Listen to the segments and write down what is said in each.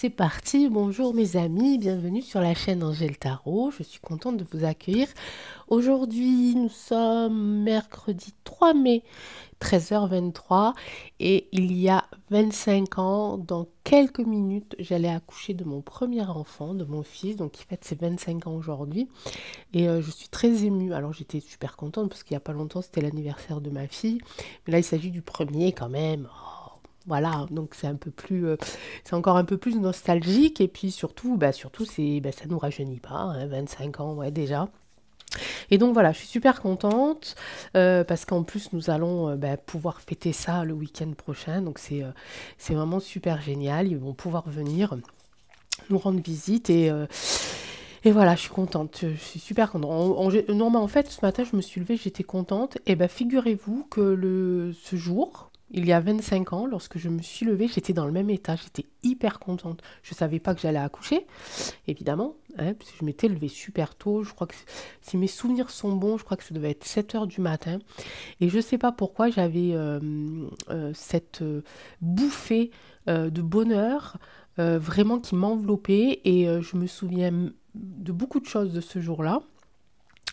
c'est parti. Bonjour mes amis, bienvenue sur la chaîne Angèle Tarot. Je suis contente de vous accueillir. Aujourd'hui, nous sommes mercredi 3 mai, 13h23 et il y a 25 ans, dans quelques minutes, j'allais accoucher de mon premier enfant, de mon fils, donc il fête ses 25 ans aujourd'hui et je suis très émue. Alors j'étais super contente parce qu'il n'y a pas longtemps, c'était l'anniversaire de ma fille, mais là il s'agit du premier quand même. Voilà, donc c'est un peu plus, c'est encore un peu plus nostalgique et puis surtout, surtout c'est, ça nous rajeunit pas, hein, 25 ans, ouais déjà. Et donc voilà, je suis super contente parce qu'en plus nous allons pouvoir fêter ça le week-end prochain, donc c'est vraiment super génial. Ils vont pouvoir venir nous rendre visite et voilà, je suis contente, je suis super contente. Non, mais en fait, ce matin, je me suis levée, j'étais contente. Et bien, figurez-vous que ce jour, il y a 25 ans, lorsque je me suis levée, j'étais dans le même état, j'étais hyper contente. Je ne savais pas que j'allais accoucher, évidemment, hein, parce que je m'étais levée super tôt. Je crois que si mes souvenirs sont bons, je crois que ça devait être 7 heures du matin. Et je ne sais pas pourquoi j'avais cette bouffée de bonheur vraiment qui m'enveloppait. Et je me souviens de beaucoup de choses de ce jour-là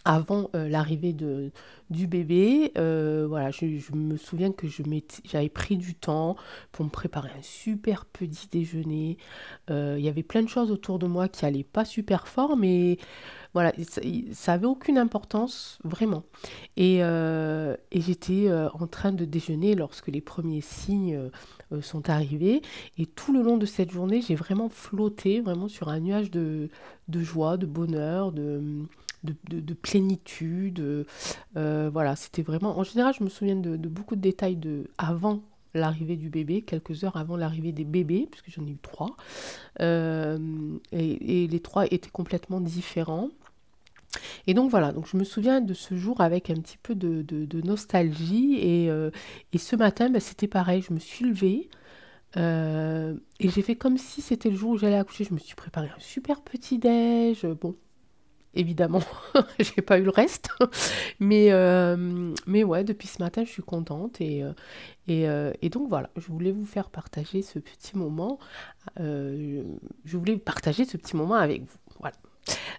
avant l'arrivée du bébé. Voilà, je me souviens que j'avais pris du temps pour me préparer un super petit déjeuner. Il y avait plein de choses autour de moi qui allaient pas super fort, mais voilà, ça avait aucune importance, vraiment. Et j'étais en train de déjeuner lorsque les premiers signes sont arrivés. Et tout le long de cette journée, j'ai vraiment flotté, vraiment sur un nuage de joie, de bonheur, de plénitude. Voilà, c'était vraiment... En général, je me souviens de beaucoup de détails avant l'arrivée du bébé, quelques heures avant l'arrivée des bébés, puisque j'en ai eu trois. Et les trois étaient complètement différents. Et donc voilà, donc je me souviens de ce jour avec un petit peu de nostalgie. Et ce matin, c'était pareil, je me suis levée et j'ai fait comme si c'était le jour où j'allais accoucher. Je me suis préparé un super petit déj. Bon, évidemment, j'ai pas eu le reste. Mais ouais, depuis ce matin, je suis contente. Et donc voilà, je voulais vous faire partager ce petit moment. Je voulais partager ce petit moment avec vous. Voilà.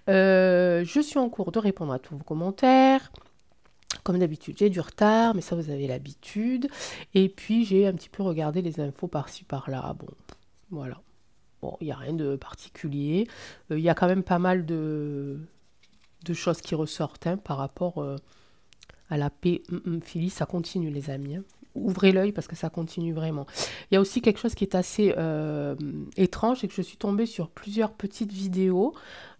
Je suis en cours de répondre à tous vos commentaires. Comme d'habitude, j'ai du retard, mais ça, vous avez l'habitude. Et puis, j'ai un petit peu regardé les infos par-ci, par-là. Bon, voilà. Bon, il n'y a rien de particulier. Il y a quand même pas mal de choses qui ressortent hein, par rapport à la pédophilie. Ça continue, les amis. Hein. Ouvrez l'œil parce que ça continue vraiment. Il y a aussi quelque chose qui est assez étrange, c'est que je suis tombée sur plusieurs petites vidéos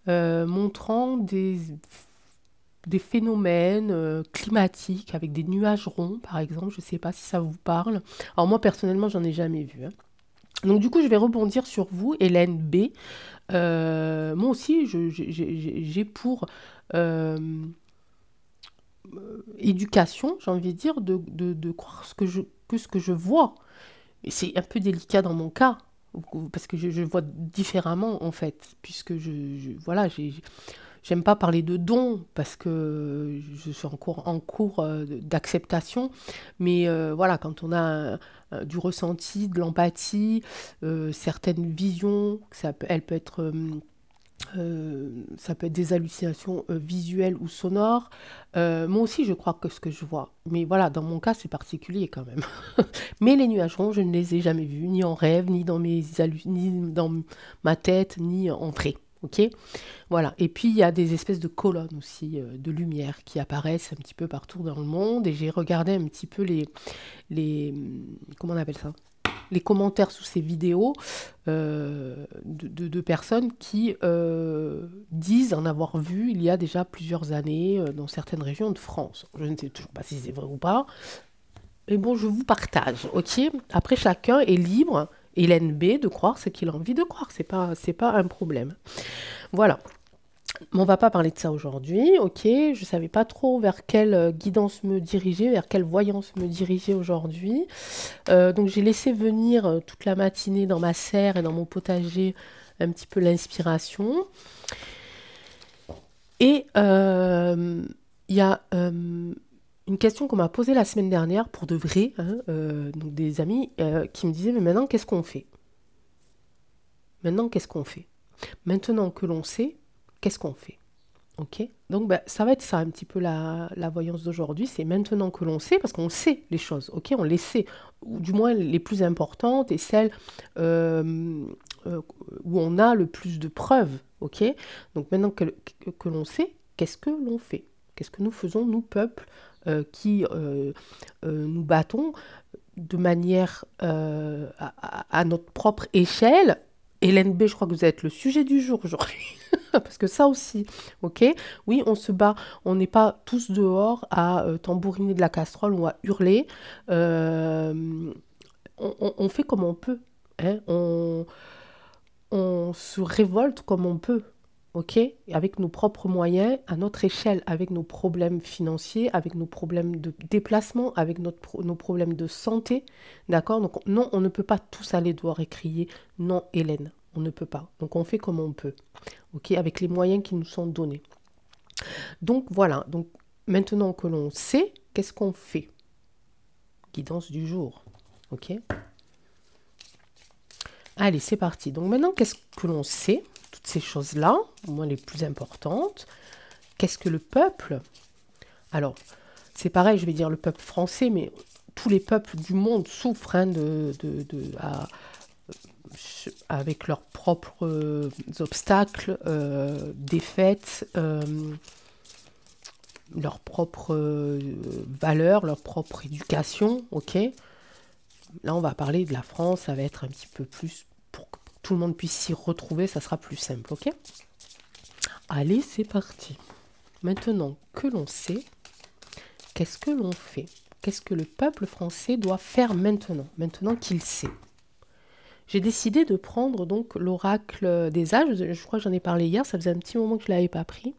montrant des phénomènes climatiques avec des nuages ronds, par exemple. Je ne sais pas si ça vous parle. Alors moi, personnellement, j'en ai jamais vu. Hein. Donc du coup, je vais rebondir sur vous, Hélène B. Moi aussi, j'ai pour éducation, j'ai envie de dire, de croire ce que je vois. Et c'est un peu délicat dans mon cas, parce que je vois différemment, en fait, puisque voilà, j'aime pas parler de dons parce que je suis en cours d'acceptation, mais voilà, quand on a du ressenti, de l'empathie, certaines visions, elle peut être, ça peut être des hallucinations visuelles ou sonores. Moi aussi, je crois que ce que je vois, mais voilà, dans mon cas, c'est particulier quand même. Mais les nuages ronds, je ne les ai jamais vus, ni en rêve, ni ni dans ma tête, ni en vrai. Ok, voilà. Et puis il y a des espèces de colonnes aussi de lumière qui apparaissent un petit peu partout dans le monde. Et j'ai regardé un petit peu les comment on appelle ça? Les commentaires sous ces vidéos de personnes qui disent en avoir vu il y a déjà plusieurs années dans certaines régions de France. Je ne sais toujours pas si c'est vrai ou pas. Mais bon, je vous partage, ok? Après, chacun est libre, Hélène B, de croire ce qu'il a envie de croire. C'est pas un problème. Voilà. Mais on va pas parler de ça aujourd'hui, ok? Je savais pas trop vers quelle guidance me diriger, vers quelle voyance me diriger aujourd'hui. Donc j'ai laissé venir toute la matinée dans ma serre et dans mon potager un petit peu l'inspiration. Et il y a une question qu'on m'a posée la semaine dernière pour de vrai, hein, donc des amis qui me disaient mais maintenant qu'est-ce qu'on fait? Maintenant, qu'est-ce qu'on fait? Maintenant que l'on sait, qu'est-ce qu'on fait? Ok? Donc, ben, ça va être ça un petit peu la voyance d'aujourd'hui. C'est maintenant que l'on sait, parce qu'on sait les choses, ok? On les sait, ou du moins les plus importantes et celles euh, euh, où on a le plus de preuves, ok? Donc, maintenant que l'on sait, qu'est-ce que l'on fait? Qu'est-ce que nous faisons, nous, peuple, qui nous battons de manière à notre propre échelle? Hélène B, je crois que vous êtes le sujet du jour aujourd'hui. Parce que ça aussi, ok? Oui, on se bat, on n'est pas tous dehors à tambouriner de la casserole ou à hurler. Euh, on fait comme on peut, hein? On se révolte comme on peut, ok? Avec nos propres moyens, à notre échelle, avec nos problèmes financiers, avec nos problèmes de déplacement, avec nos problèmes de santé, d'accord? Donc non, on ne peut pas tous aller dehors et crier, non, Hélène, on ne peut pas. Donc on fait comme on peut, ok? Avec les moyens qui nous sont donnés. Donc voilà, donc maintenant que l'on sait, qu'est-ce qu'on fait? Guidance du jour, ok? Allez, c'est parti. Donc maintenant, qu'est-ce que l'on sait? Toutes ces choses-là, au moins les plus importantes. Qu'est-ce que le peuple? Alors, c'est pareil, je vais dire le peuple français, mais tous les peuples du monde souffrent hein, avec leurs propres obstacles, défaites, leurs propres valeurs, leur propre éducation, ok? Là, on va parler de la France, ça va être un petit peu plus pour que tout le monde puisse s'y retrouver, ça sera plus simple, ok? Allez, c'est parti. Maintenant que l'on sait, qu'est-ce que l'on fait? Qu'est-ce que le peuple français doit faire maintenant qu'il sait? J'ai décidé de prendre donc l'oracle des âges, je crois que j'en ai parlé hier, ça faisait un petit moment que je ne l'avais pas pris,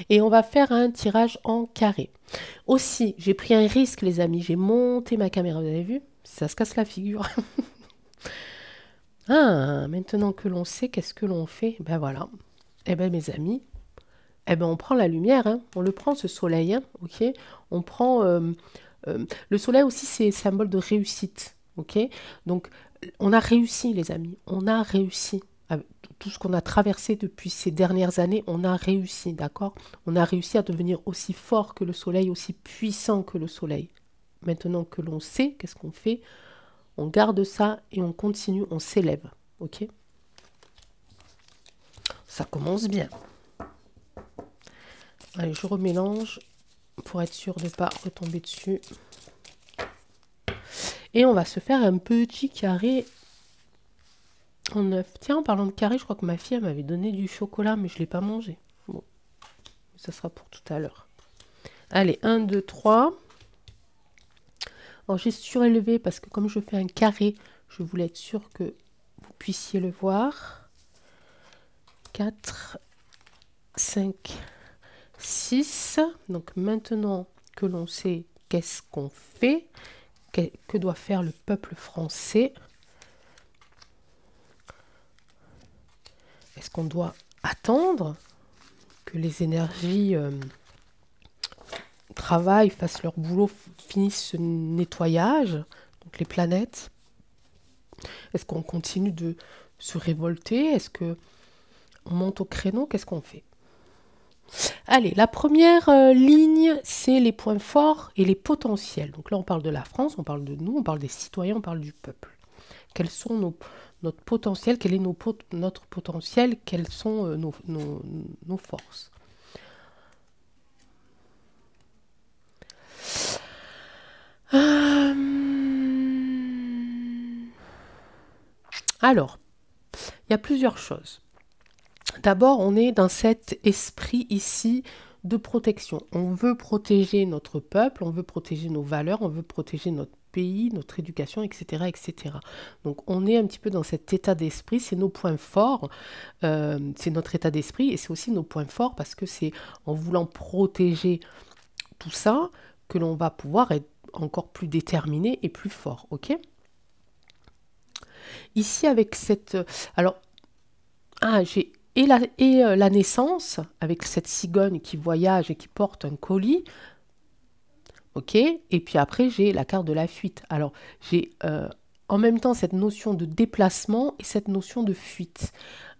et on va faire un tirage en carré. Aussi, j'ai pris un risque les amis, j'ai monté ma caméra, vous avez vu? Ça se casse la figure. Ah, maintenant que l'on sait, qu'est-ce que l'on fait? Ben voilà. Eh ben mes amis, eh ben on prend la lumière, hein. On le prend ce soleil, hein, ok? On prend le soleil aussi, c'est symbole de réussite, ok? Donc on a réussi, les amis, on a réussi. Avec tout ce qu'on a traversé depuis ces dernières années, on a réussi, d'accord? On a réussi à devenir aussi fort que le soleil, aussi puissant que le soleil. Maintenant que l'on sait, qu'est-ce qu'on fait? On garde ça et on continue, on s'élève. Ok? Ça commence bien. Allez, je remélange pour être sûr de ne pas retomber dessus. Et on va se faire un petit carré en œuf. Tiens, en parlant de carré, je crois que ma fille m'avait donné du chocolat, mais je ne l'ai pas mangé. Bon, ça sera pour tout à l'heure. Allez, 1, 2, 3. Alors, j'ai surélevé parce que comme je fais un carré, je voulais être sûre que vous puissiez le voir. 4, 5, 6. Donc maintenant que l'on sait qu'est-ce qu'on fait, que doit faire le peuple français, est-ce qu'on doit attendre que les énergies travaillent, fassent leur boulot, finissent ce nettoyage, donc les planètes? Est-ce qu'on continue de se révolter? Est-ce que on monte au créneau? Qu'est-ce qu'on fait? Allez, la première ligne, c'est les points forts et les potentiels. Donc là, on parle de la France, on parle de nous, on parle des citoyens, on parle du peuple. Quels sont notre potentiel? Quel est notre potentiel? Quelles sont nos forces? Alors, il y a plusieurs choses. D'abord, on est dans cet esprit ici de protection. On veut protéger notre peuple, on veut protéger nos valeurs, on veut protéger notre pays, notre éducation, etc., etc. Donc, on est un petit peu dans cet état d'esprit, c'est nos points forts, c'est notre état d'esprit et c'est aussi nos points forts parce que c'est en voulant protéger tout ça que l'on va pouvoir être encore plus déterminé et plus fort, ok? Ici, avec cette... Alors, j'ai la naissance, avec cette cigogne qui voyage et qui porte un colis, ok? Et puis après, j'ai la carte de la fuite. Alors, j'ai en même temps cette notion de déplacement et cette notion de fuite.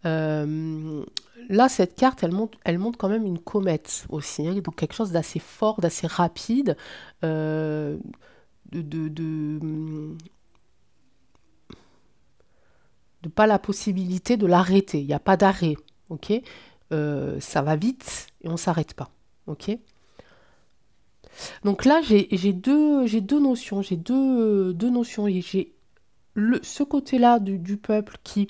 Là, cette carte, elle montre quand même une comète aussi, hein, donc quelque chose d'assez fort, d'assez rapide, euh, de pas la possibilité de l'arrêter. Il n'y a pas d'arrêt, ok? Ça va vite et on ne s'arrête pas, ok? Donc là, j'ai deux notions, deux notions. J'ai ce côté-là du peuple qui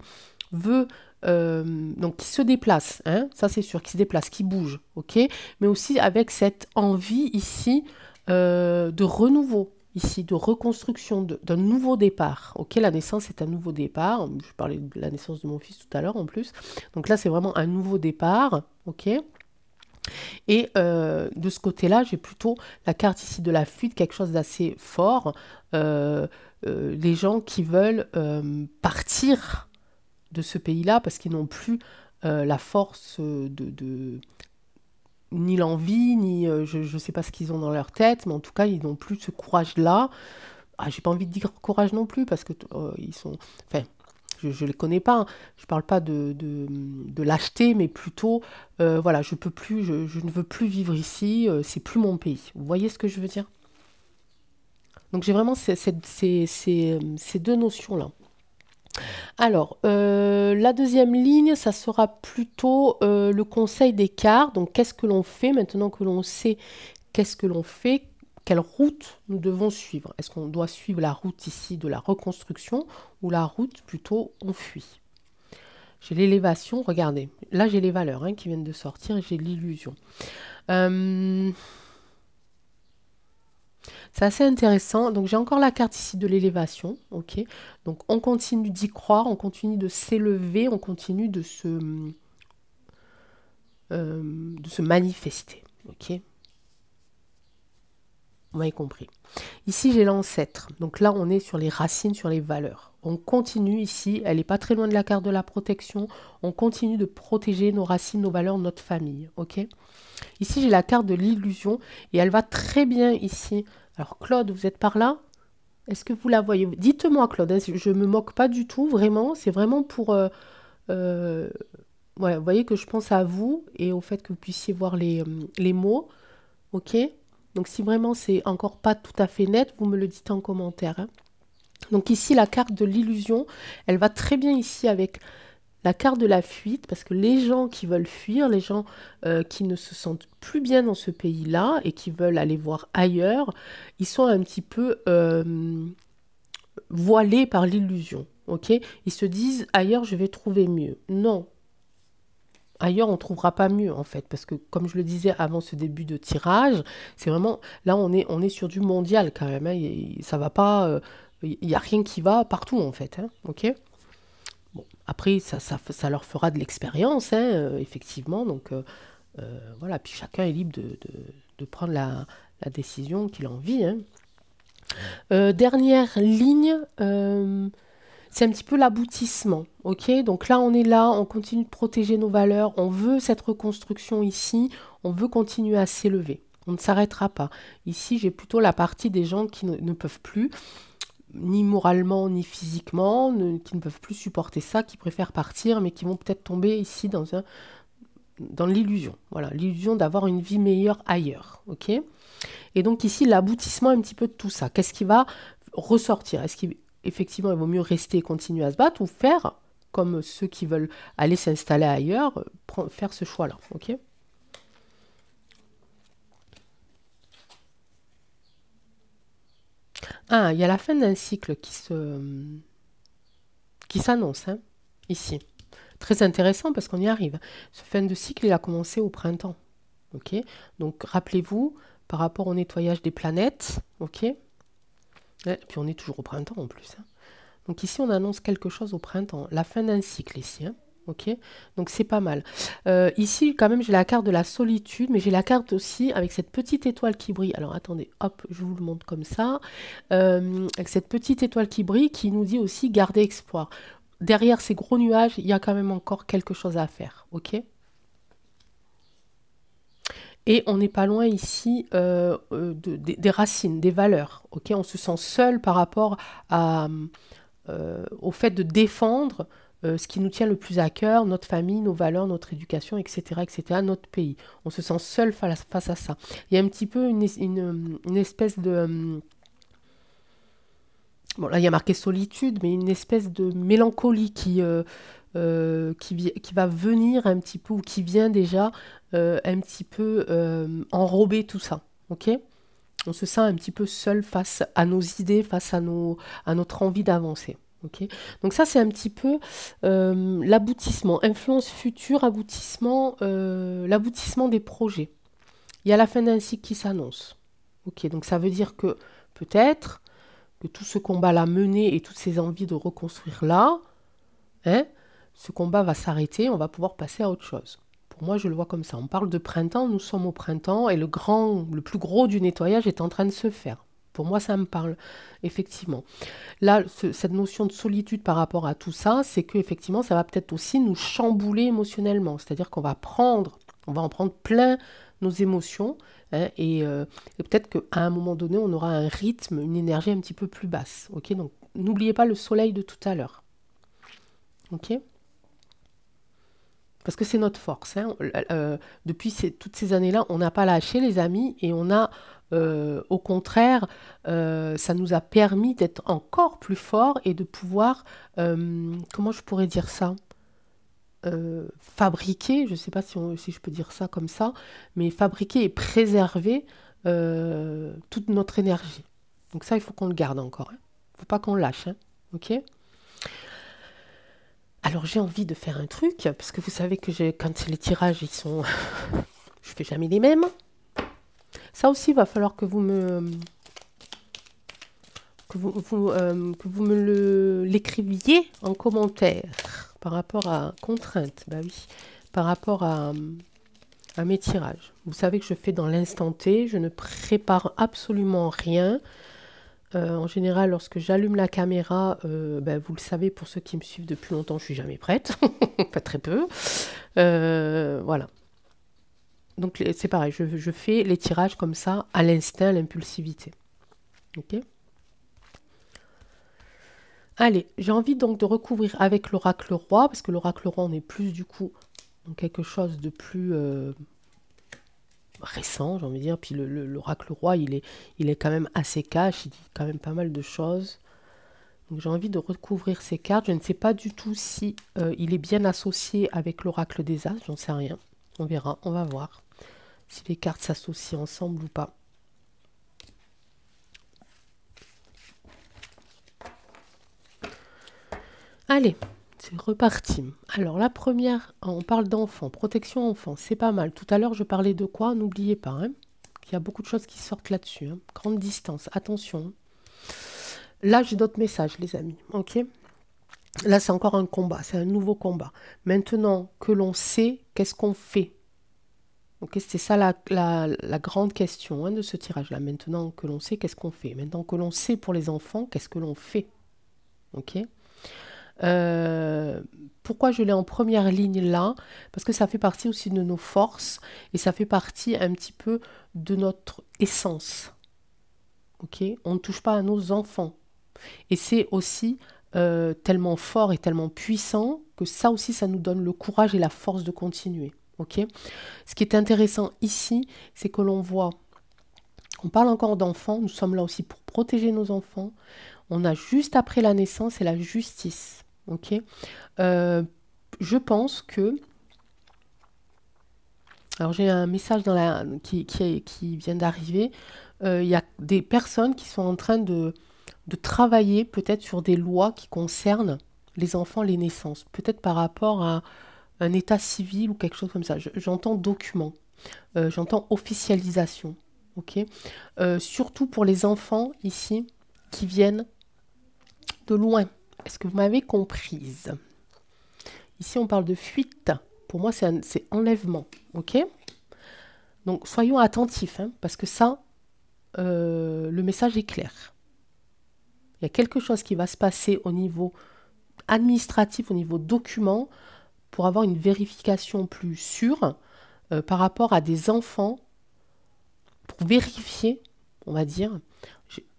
veut, donc qui se déplace, hein, ça c'est sûr, qui se déplace, qui bouge, ok, mais aussi avec cette envie ici de renouveau, ici de reconstruction, d'un nouveau départ, ok, la naissance est un nouveau départ, je parlais de la naissance de mon fils tout à l'heure en plus, donc là c'est vraiment un nouveau départ, ok. Et de ce côté-là, j'ai plutôt la carte ici de la fuite, quelque chose d'assez fort. Les gens qui veulent partir de ce pays-là parce qu'ils n'ont plus la force ni l'envie, ni je ne sais pas ce qu'ils ont dans leur tête, mais en tout cas, ils n'ont plus ce courage-là. Ah, j'ai pas envie de dire courage non plus parce que ils sont. Enfin, je les connais pas, hein. Je parle pas de lâcheté, mais plutôt, voilà, je peux plus, je ne veux plus vivre ici, c'est plus mon pays. Vous voyez ce que je veux dire? Donc j'ai vraiment ces deux notions-là. Alors, la deuxième ligne, ça sera plutôt le conseil des cartes. Donc, qu'est-ce que l'on fait maintenant que l'on sait qu'est-ce que l'on fait? Quelle route nous devons suivre? Est-ce qu'on doit suivre la route ici de la reconstruction ou la route plutôt on fuit? J'ai l'élévation, regardez. Là, j'ai les valeurs hein, qui viennent de sortir et j'ai l'illusion. C'est assez intéressant. Donc, j'ai encore la carte ici de l'élévation. Ok. Donc, on continue d'y croire, on continue de s'élever, on continue de se manifester. Ok. Vous m'avez compris. Ici, j'ai l'ancêtre. Donc là, on est sur les racines, sur les valeurs. On continue ici, elle n'est pas très loin de la carte de la protection. On continue de protéger nos racines, nos valeurs, notre famille. Ok. Ici, j'ai la carte de l'illusion et elle va très bien ici. Alors, Claude, vous êtes par là? Est-ce que vous la voyez? Dites-moi, Claude, hein, je ne me moque pas du tout, vraiment. C'est vraiment pour... euh, ouais, vous voyez que je pense à vous et au fait que vous puissiez voir les mots. Ok? Donc, si vraiment c'est encore pas tout à fait net, vous me le dites en commentaire, hein. Donc ici, la carte de l'illusion, elle va très bien ici avec la carte de la fuite, parce que les gens qui veulent fuir, les gens qui ne se sentent plus bien dans ce pays-là et qui veulent aller voir ailleurs, ils sont un petit peu voilés par l'illusion. Ok? Ils se disent ailleurs je vais trouver mieux. Non, ailleurs on ne trouvera pas mieux en fait, parce que comme je le disais avant ce début de tirage, c'est vraiment là on est sur du mondial quand même. Hein, ça va pas, il n'y a rien qui va partout en fait. Hein, ok? Bon, après, ça leur fera de l'expérience, hein, effectivement. Donc, voilà. Puis chacun est libre de prendre la décision qu'il a envie. Hein. Dernière ligne, c'est un petit peu l'aboutissement. Ok, donc là, on continue de protéger nos valeurs. On veut cette reconstruction ici. On veut continuer à s'élever. On ne s'arrêtera pas. Ici, j'ai plutôt la partie des gens qui ne peuvent plus ni moralement ni physiquement, qui ne peuvent plus supporter ça, qui préfèrent partir, mais qui vont peut-être tomber ici dans l'illusion. Voilà, l'illusion d'avoir une vie meilleure ailleurs. Ok. Et donc ici, l'aboutissement un petit peu de tout ça. Qu'est-ce qui va ressortir? Est-ce qu'effectivement, il vaut mieux rester et continuer à se battre ou faire comme ceux qui veulent aller s'installer ailleurs, faire ce choix-là. Ok. Ah, il y a la fin d'un cycle qui s'annonce, hein, ici. Très intéressant parce qu'on y arrive. Ce fin de cycle, il a commencé au printemps. Ok. Donc, rappelez-vous, par rapport au nettoyage des planètes, ok. Ouais, puis on est toujours au printemps en plus. Hein. Donc ici, on annonce quelque chose au printemps. La fin d'un cycle ici. Hein. Ok. Donc c'est pas mal. Ici, quand même, j'ai la carte de la solitude, mais j'ai la carte aussi avec cette petite étoile qui brille. Alors attendez, hop, je vous le montre comme ça. Avec cette petite étoile qui brille, qui nous dit aussi garder espoir. Derrière ces gros nuages, il y a quand même encore quelque chose à faire. Ok. Et on n'est pas loin ici des racines, des valeurs. Ok, on se sent seul par rapport à, au fait de défendre ce qui nous tient le plus à cœur, notre famille, nos valeurs, notre éducation, etc., notre pays. On se sent seul face à ça. Il y a un petit peu une espèce de... bon, là, il y a marqué solitude, mais une espèce de mélancolie qui va venir un petit peu, ou qui vient déjà un petit peu enrober tout ça. Ok? On se sent un petit peu seul face à nos idées, face à notre envie d'avancer. Okay. Donc ça, c'est un petit peu l'aboutissement, influence future, aboutissement, l'aboutissement des projets. Il y a la fin d'un cycle qui s'annonce. Okay. Donc ça veut dire que peut-être que tout ce combat-là mené et toutes ces envies de reconstruire là, hein, ce combat va s'arrêter, on va pouvoir passer à autre chose. Pour moi, je le vois comme ça. On parle de printemps, nous sommes au printemps et le plus gros du nettoyage est en train de se faire. Pour moi, ça me parle, effectivement. Là, cette notion de solitude par rapport à tout ça, c'est qu'effectivement, ça va peut-être aussi nous chambouler émotionnellement. C'est-à-dire qu'on va en prendre plein nos émotions, hein, et peut-être qu'à un moment donné, on aura un rythme, une énergie un petit peu plus basse. Okay, donc, n'oubliez pas le soleil de tout à l'heure. Ok ? Parce que c'est notre force. Hein. Depuis toutes ces années-là, on n'a pas lâché, les amis, et on a, au contraire, ça nous a permis d'être encore plus forts et de pouvoir, comment je pourrais dire ça, fabriquer, je ne sais pas si je peux dire ça comme ça, mais fabriquer et préserver toute notre énergie. Donc ça, il faut qu'on le garde encore. Il ne faut pas qu'on le lâche. Hein. Ok ? Alors j'ai envie de faire un truc, parce que vous savez que quand les tirages, ils sont... je fais jamais les mêmes. Ça aussi, il va falloir que vous me... que vous me l'écriviez en commentaire par rapport à contrainte. Bah oui, par rapport à mes tirages. Vous savez que je fais dans l'instant T, je ne prépare absolument rien. En général, lorsque j'allume la caméra, vous le savez, pour ceux qui me suivent depuis longtemps, je suis jamais prête, pas très peu. Voilà. Donc c'est pareil, je fais les tirages comme ça, à l'instinct, à l'impulsivité. Ok ? Allez, j'ai envie donc de recouvrir avec l'oracle roi, parce que l'oracle roi, on est plus du coup dans quelque chose de plus... récent, j'ai envie de dire. Puis l'oracle roi, il est quand même assez cash, il dit quand même pas mal de choses. Donc j'ai envie de recouvrir ces cartes. Je ne sais pas du tout si il est bien associé avec l'oracle des As, j'en sais rien. On verra, on va voir si les cartes s'associent ensemble ou pas. Allez, c'est reparti. Alors la première, on parle d'enfants, protection enfant, c'est pas mal. Tout à l'heure, je parlais de quoi? N'oubliez pas, hein, qu'il y a beaucoup de choses qui sortent là-dessus. Hein. Grande distance, attention. Là, j'ai d'autres messages, les amis. Ok? Là, c'est encore un combat, c'est un nouveau combat. Maintenant que l'on sait, qu'est-ce qu'on fait? Ok, c'est ça la grande question, hein, de ce tirage-là. Maintenant que l'on sait, qu'est-ce qu'on fait? Maintenant que l'on sait pour les enfants, qu'est-ce que l'on fait? Ok? Pourquoi je l'ai en première ligne là? Parce que ça fait partie aussi de nos forces et ça fait partie un petit peu de notre essence. Ok? On ne touche pas à nos enfants. Et c'est aussi tellement fort et tellement puissant que ça aussi, ça nous donne le courage et la force de continuer. Ok? Ce qui est intéressant ici, c'est que l'on voit, on parle encore d'enfants, nous sommes là aussi pour protéger nos enfants. On a juste après la naissance et la justice. Ok, je pense que... Alors j'ai un message qui vient d'arriver. Il y a des personnes qui sont en train de travailler peut-être sur des lois qui concernent les enfants, les naissances. Peut-être par rapport à un état civil ou quelque chose comme ça. J'entends document, j'entends officialisation. Ok, surtout pour les enfants ici qui viennent de loin. Est-ce que vous m'avez comprise? Ici, on parle de fuite. Pour moi, c'est enlèvement. Ok? Donc, soyons attentifs, hein, parce que ça, le message est clair. Il y a quelque chose qui va se passer au niveau administratif, au niveau document, pour avoir une vérification plus sûre par rapport à des enfants, pour vérifier, on va dire.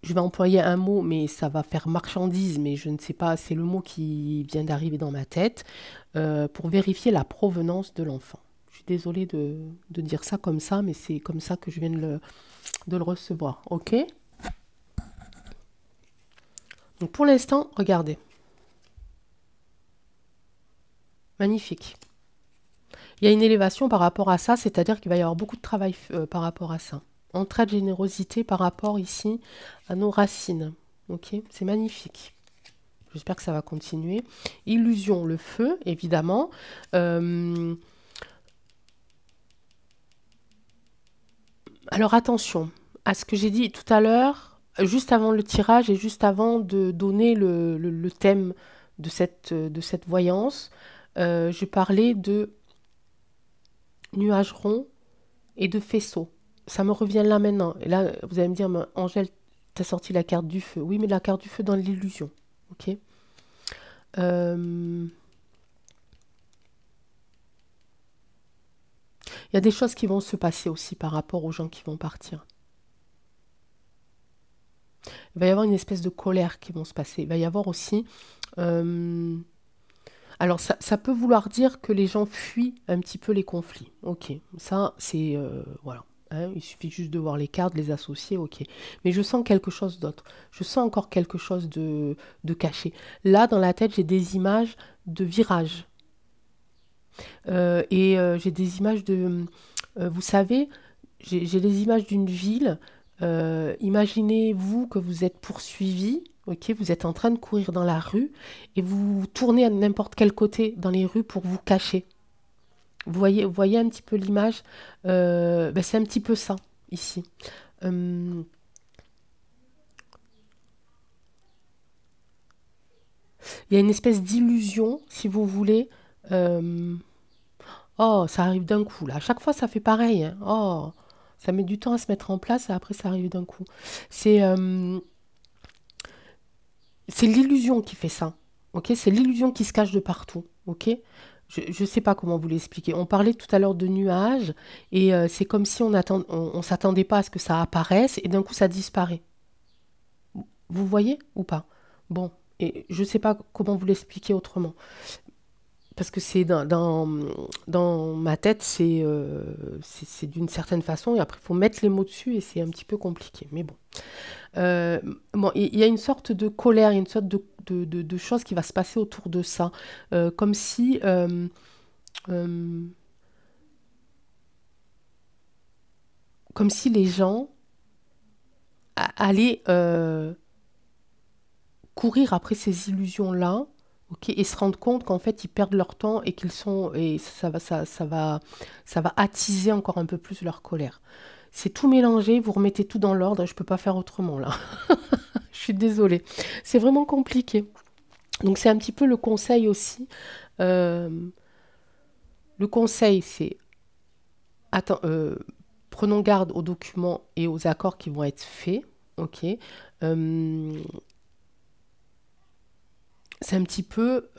Je vais employer un mot, mais ça va faire marchandise, mais je ne sais pas, c'est le mot qui vient d'arriver dans ma tête, pour vérifier la provenance de l'enfant. Je suis désolée de dire ça comme ça, mais c'est comme ça que je viens de le recevoir. OK? Donc pour l'instant, regardez. Magnifique. Il y a une élévation par rapport à ça, c'est-à-dire qu'il va y avoir beaucoup de travail par rapport à ça. Entraide, générosité par rapport ici à nos racines. Ok, c'est magnifique. J'espère que ça va continuer. Illusion, le feu, évidemment. Alors attention à ce que j'ai dit tout à l'heure, juste avant le tirage et juste avant de donner le thème de cette voyance. Je parlais de nuages ronds et de faisceaux. Ça me revient là maintenant. Et là, vous allez me dire, mais Angèle, t'as sorti la carte du feu. Oui, mais la carte du feu dans l'illusion. Ok. Il y a des choses qui vont se passer aussi par rapport aux gens qui vont partir. Il va y avoir une espèce de colère qui vont se passer. Il va y avoir aussi... alors, ça peut vouloir dire que les gens fuient un petit peu les conflits. Ok, ça, c'est... voilà. Hein, il suffit juste de voir les cartes, les associer, ok. Mais je sens quelque chose d'autre. Je sens encore quelque chose de caché. Là, dans la tête, j'ai des images de virages. J'ai des images de... vous savez, j'ai les images d'une ville. Imaginez-vous que vous êtes poursuivi, ok, vous êtes en train de courir dans la rue et vous tournez à n'importe quel côté dans les rues pour vous cacher. Vous voyez un petit peu l'image. Ben, c'est un petit peu ça, ici. Euh, Il y a une espèce d'illusion, si vous voulez. Euh, oh, ça arrive d'un coup, là. À chaque fois, ça fait pareil, hein. Oh, ça met du temps à se mettre en place et après, ça arrive d'un coup. C'est c'est l'illusion qui fait ça. Ok, c'est l'illusion qui se cache de partout. Ok, je ne sais pas comment vous l'expliquer. On parlait tout à l'heure de nuages et c'est comme si on s'attendait pas à ce que ça apparaisse et d'un coup ça disparaît. Vous voyez ou pas? Bon, et je ne sais pas comment vous l'expliquer autrement. Parce que c'est dans ma tête, c'est d'une certaine façon, et après il faut mettre les mots dessus et c'est un petit peu compliqué. Mais bon. Euh, bon, il y a une sorte de colère, une sorte de chose qui va se passer autour de ça. Comme si euh, comme si les gens allaient courir après ces illusions-là, ok, et se rendre compte qu'en fait ils perdent leur temps et qu'ils sont et ça va attiser encore un peu plus leur colère. C'est tout mélangé, vous remettez tout dans l'ordre, je peux pas faire autrement là. Je suis désolée. C'est vraiment compliqué. Donc c'est un petit peu le conseil aussi. Euh, le conseil, c'est attends, prenons garde aux documents et aux accords qui vont être faits. Ok. Euh, c'est un petit peu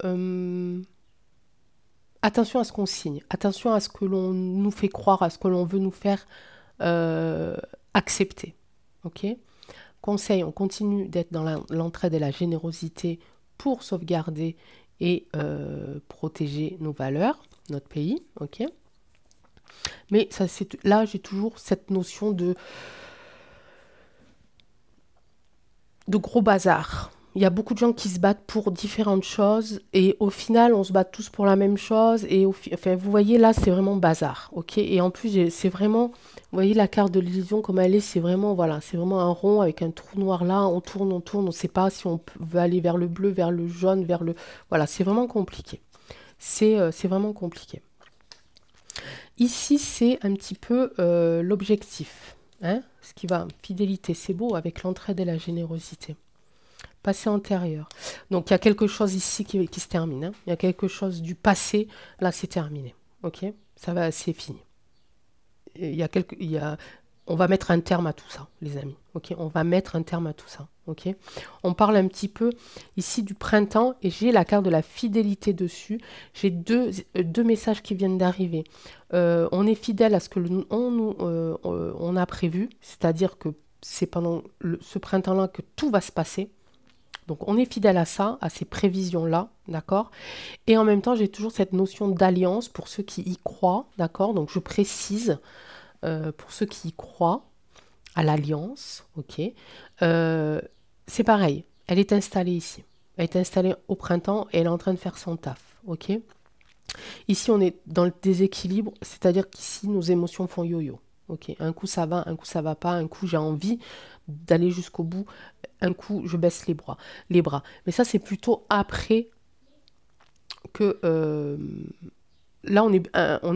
attention à ce qu'on signe, attention à ce que l'on nous fait croire, à ce que l'on veut nous faire euh, accepter. Ok. Conseil, on continue d'être dans l'entraide et la générosité pour sauvegarder et protéger nos valeurs, notre pays, ok. Mais ça, là, j'ai toujours cette notion de gros bazar. Il y a beaucoup de gens qui se battent pour différentes choses et au final, on se bat tous pour la même chose. Et enfin, vous voyez, là, c'est vraiment bazar, ok. Et en plus, c'est vraiment, vous voyez la carte de l'illusion comme elle est, c'est vraiment, voilà, c'est vraiment un rond avec un trou noir là. On tourne, on ne sait pas si on veut aller vers le bleu, vers le jaune, vers le, voilà, c'est vraiment compliqué. C'est vraiment compliqué. Ici, c'est un petit peu l'objectif, hein, ce qui va, fidélité, c'est beau avec l'entraide et la générosité. Passé antérieur. Donc il y a quelque chose ici qui se termine, hein. Il y a quelque chose du passé, là c'est terminé. Ok, ça va, c'est fini. On va mettre un terme à tout ça, les amis. Ok, on va mettre un terme à tout ça. Ok, on parle un petit peu ici du printemps et j'ai la carte de la fidélité dessus. J'ai deux messages qui viennent d'arriver. On est fidèle à ce que on a prévu, c'est-à-dire que c'est pendant ce printemps-là que tout va se passer. Donc on est fidèle à ça, à ces prévisions-là, d'accord? Et en même temps, j'ai toujours cette notion d'alliance pour ceux qui y croient, d'accord? Donc je précise, pour ceux qui y croient, à l'alliance, ok? C'est pareil, elle est installée ici. Elle est installée au printemps et elle est en train de faire son taf, ok? Ici, on est dans le déséquilibre, c'est-à-dire qu'ici, nos émotions font yo-yo. Ok, un coup ça va, un coup ça va pas, un coup j'ai envie d'aller jusqu'au bout, un coup je baisse les bras. Mais ça, c'est plutôt après que là, on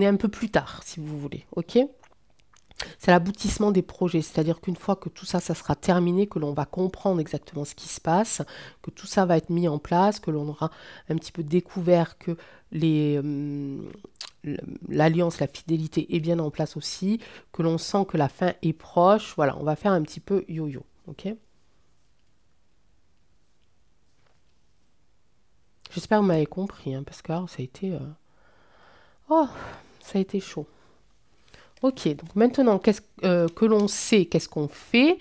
est un peu plus tard, si vous voulez. Ok, c'est l'aboutissement des projets, c'est-à-dire qu'une fois que tout ça, ça sera terminé, que l'on va comprendre exactement ce qui se passe, que tout ça va être mis en place, que l'on aura un petit peu découvert que l'alliance, la fidélité est bien en place aussi, que l'on sent que la fin est proche. Voilà, on va faire un petit peu yo-yo, ok? J'espère que vous m'avez compris, hein, parce que alors, ça a été... Oh, ça a été chaud. Ok, donc maintenant, que l'on sait, qu'est-ce qu'on fait?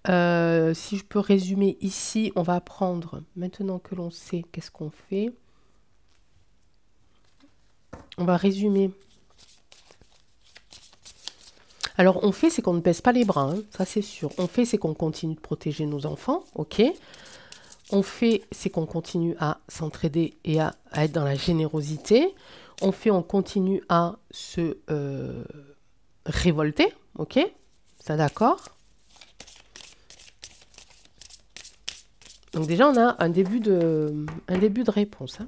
Si je peux résumer ici, on va prendre, maintenant que l'on sait, qu'est-ce qu'on fait? On va résumer. Alors, on fait, c'est qu'on ne baisse pas les bras, hein, ça c'est sûr. On fait, c'est qu'on continue de protéger nos enfants, ok? On fait, c'est qu'on continue à s'entraider et à être dans la générosité. On fait, on continue à se révolter, ok? Ça d'accord? Donc déjà, on a un début de réponse, hein.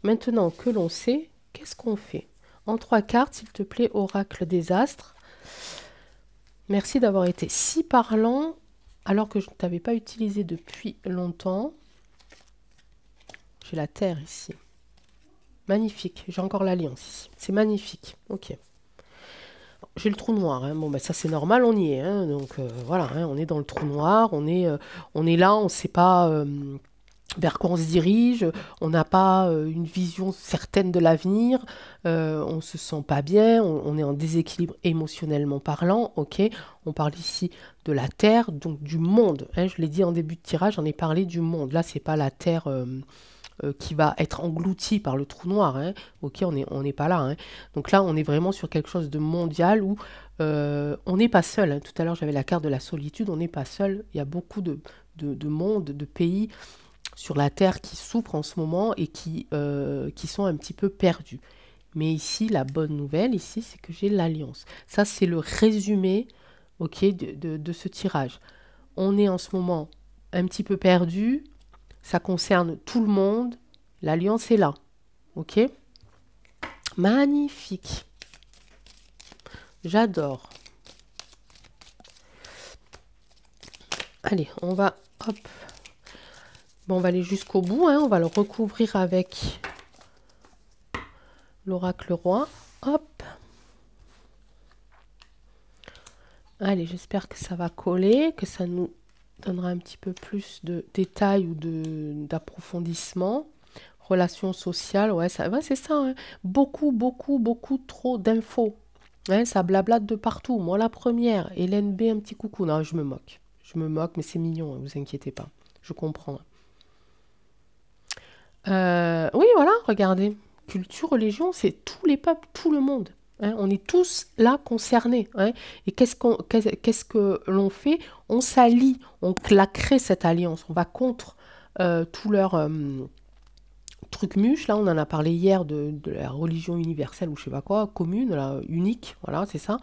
Maintenant que l'on sait, qu'est-ce qu'on fait? En 3 cartes, s'il te plaît, oracle des astres. Merci d'avoir été si parlant, alors que je ne t'avais pas utilisé depuis longtemps. J'ai la terre ici. Magnifique. J'ai encore l'alliance ici. C'est magnifique. Ok. J'ai le trou noir, hein. Bon, ben ça c'est normal, on y est, hein. Donc voilà, hein, on est dans le trou noir, on est là, on ne sait pas vers quoi on se dirige, on n'a pas une vision certaine de l'avenir, on ne se sent pas bien, on est en déséquilibre émotionnellement parlant, ok? On parle ici de la Terre, donc du monde, hein. Je l'ai dit en début de tirage, j'en ai parlé du monde. Là, c'est pas la Terre qui va être engloutie par le trou noir, hein. Ok, on n'est pas là, hein. Donc là, on est vraiment sur quelque chose de mondial où on n'est pas seul, hein. Tout à l'heure, j'avais la carte de la solitude, on n'est pas seul. Il y a beaucoup de mondes, de pays sur la Terre qui souffrent en ce moment et qui sont un petit peu perdus. Mais ici, la bonne nouvelle, ici, c'est que j'ai l'alliance. Ça, c'est le résumé, ok, de ce tirage. On est en ce moment un petit peu perdu. Ça concerne tout le monde. L'alliance est là. Ok? Magnifique. J'adore. Allez, on va... Hop. Bon, on va aller jusqu'au bout, hein. On va le recouvrir avec l'oracle roi. Hop. Allez, j'espère que ça va coller, que ça nous donnera un petit peu plus de détails ou d'approfondissement. Relations sociales, ouais, c'est ça, hein. Beaucoup, beaucoup, beaucoup trop d'infos. Hein, ça blablate de partout. Moi, la première, Hélène B, un petit coucou. Non, je me moque. Je me moque, mais c'est mignon, hein, vous inquiétez pas. Je comprends. Oui, voilà, regardez. Culture, religion, c'est tous les peuples, tout le monde. Hein, on est tous là concernés. Hein. Et qu'est-ce que l'on fait? On s'allie, on la crée cette alliance. On va contre tous leurs trucs mûches. Là, on en a parlé hier de la religion universelle ou je sais pas quoi, commune, là, unique. Voilà, c'est ça.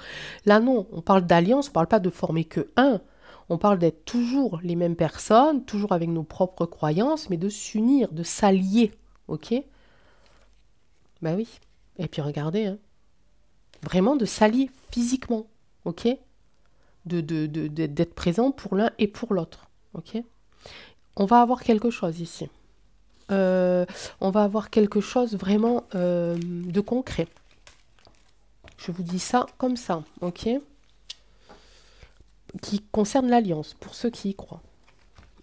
Là, non, on parle d'alliance, on parle pas de former que un. On parle d'être toujours les mêmes personnes, toujours avec nos propres croyances, mais de s'unir, de s'allier. Ok? Ben oui. Et puis regardez, hein. Vraiment de s'allier physiquement, ok? D'être présent pour l'un et pour l'autre, ok? On va avoir quelque chose ici. On va avoir quelque chose vraiment de concret. Je vous dis ça comme ça, ok? Qui concerne l'alliance, pour ceux qui y croient.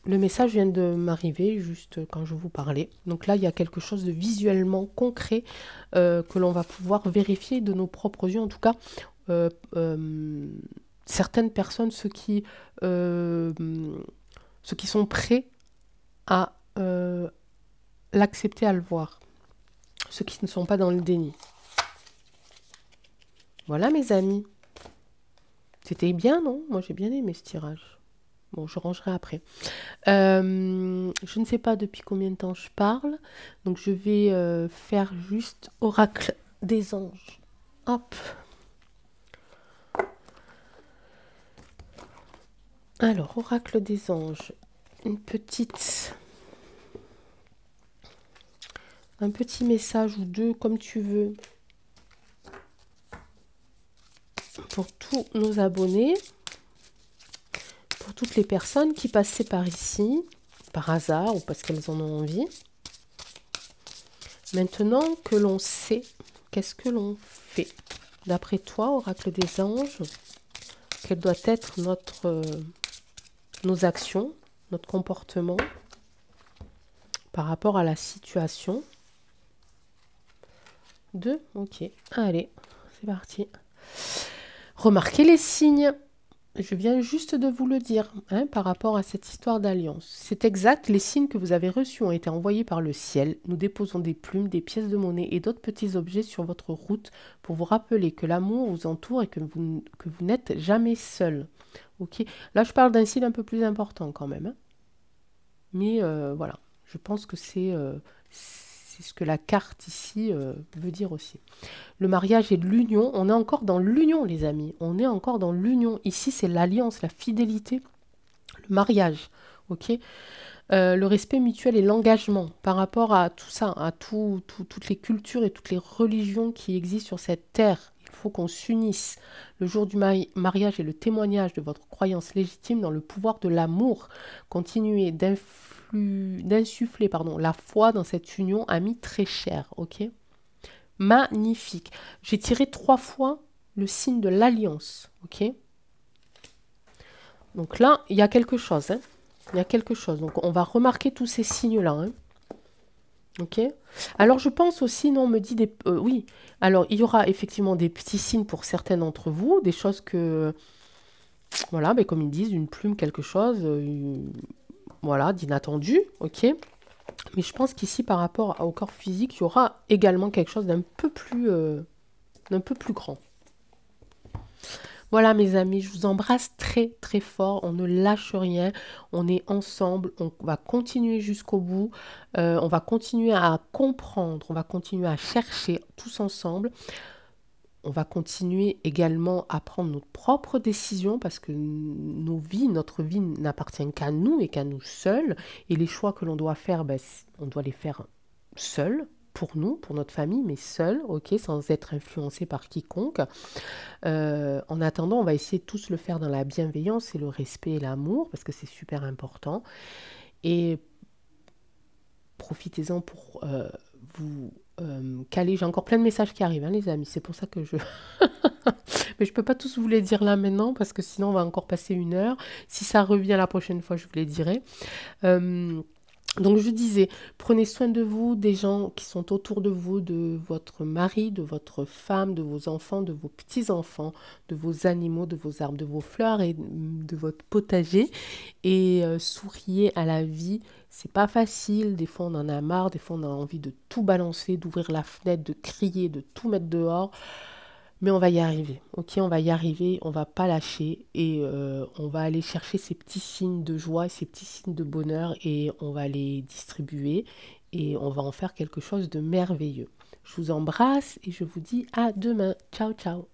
Le message vient de m'arriver juste quand je vous parlais. Donc là, il y a quelque chose de visuellement concret que l'on va pouvoir vérifier de nos propres yeux. En tout cas, certaines personnes, euh, ceux qui sont prêts à l'accepter, à le voir. Ceux qui ne sont pas dans le déni. Voilà mes amis. C'était bien, non? Moi j'ai bien aimé ce tirage. Bon, je rangerai après. Je ne sais pas depuis combien de temps je parle. Donc je vais faire juste oracle des anges. Hop. Alors, oracle des anges. Un petit message ou deux, comme tu veux, pour tous nos abonnés, pour toutes les personnes qui passaient par ici, par hasard ou parce qu'elles en ont envie. Maintenant que l'on sait, qu'est-ce que l'on fait? D'après toi, oracle des anges, quelles doivent être nos actions, notre comportement par rapport à la situation? 2, ok. Allez, c'est parti. Remarquez les signes. Je viens juste de vous le dire, hein, par rapport à cette histoire d'alliance. C'est exact, les signes que vous avez reçus ont été envoyés par le ciel. Nous déposons des plumes, des pièces de monnaie et d'autres petits objets sur votre route pour vous rappeler que l'amour vous entoure et que vous n'êtes jamais seul. Ok. Là, je parle d'un signe un peu plus important quand même. Hein. Mais voilà, je pense que c'est ce que la carte ici veut dire aussi. Le mariage et l'union, on est encore dans l'union les amis, on est encore dans l'union. Ici c'est l'alliance, la fidélité, le mariage, ok. Le respect mutuel et l'engagement par rapport à tout ça, à toutes les cultures et toutes les religions qui existent sur cette terre. Il faut qu'on s'unisse. Le jour du mariage est le témoignage de votre croyance légitime dans le pouvoir de l'amour. Continuez d'insuffler la foi dans cette union, amis très chers, ok. Magnifique. J'ai tiré 3 fois le signe de l'alliance, ok. Donc là, il y a quelque chose, hein. Il y a quelque chose. Donc, on va remarquer tous ces signes-là. Hein. Ok. Alors, je pense aussi, non, on me dit des... oui. Alors, il y aura effectivement des petits signes pour certains d'entre vous. Des choses que... Voilà, mais comme ils disent, une plume, quelque chose. Voilà, d'inattendu. Ok. Mais je pense qu'ici, par rapport au corps physique, il y aura également quelque chose d'un peu plus grand. Voilà mes amis, je vous embrasse très très fort, on ne lâche rien, on est ensemble, on va continuer jusqu'au bout, on va continuer à comprendre, on va continuer à chercher tous ensemble, on va continuer également à prendre nos propres décisions parce que notre vie n'appartient qu'à nous et qu'à nous seuls, et les choix que l'on doit faire, on doit les faire seuls. Pour nous, pour notre famille, mais seul, ok, sans être influencé par quiconque. En attendant, on va essayer de tous le faire dans la bienveillance et le respect et l'amour, parce que c'est super important. Et profitez-en pour vous caler. J'ai encore plein de messages qui arrivent, hein, les amis. C'est pour ça que je... Mais je ne peux pas tous vous les dire là maintenant, parce que sinon on va encore passer 1 heure. Si ça revient la prochaine fois, je vous les dirai. Donc je disais, prenez soin de vous, des gens qui sont autour de vous, de votre mari, de votre femme, de vos enfants, de vos petits-enfants, de vos animaux, de vos arbres, de vos fleurs et de votre potager. Et souriez à la vie. C'est pas facile, des fois on en a marre, des fois on a envie de tout balancer, d'ouvrir la fenêtre, de crier, de tout mettre dehors. Mais on va y arriver, ok, on va y arriver, on va pas lâcher et on va aller chercher ces petits signes de joie, ces petits signes de bonheur et on va les distribuer et on va en faire quelque chose de merveilleux. Je vous embrasse et je vous dis à demain. Ciao, ciao.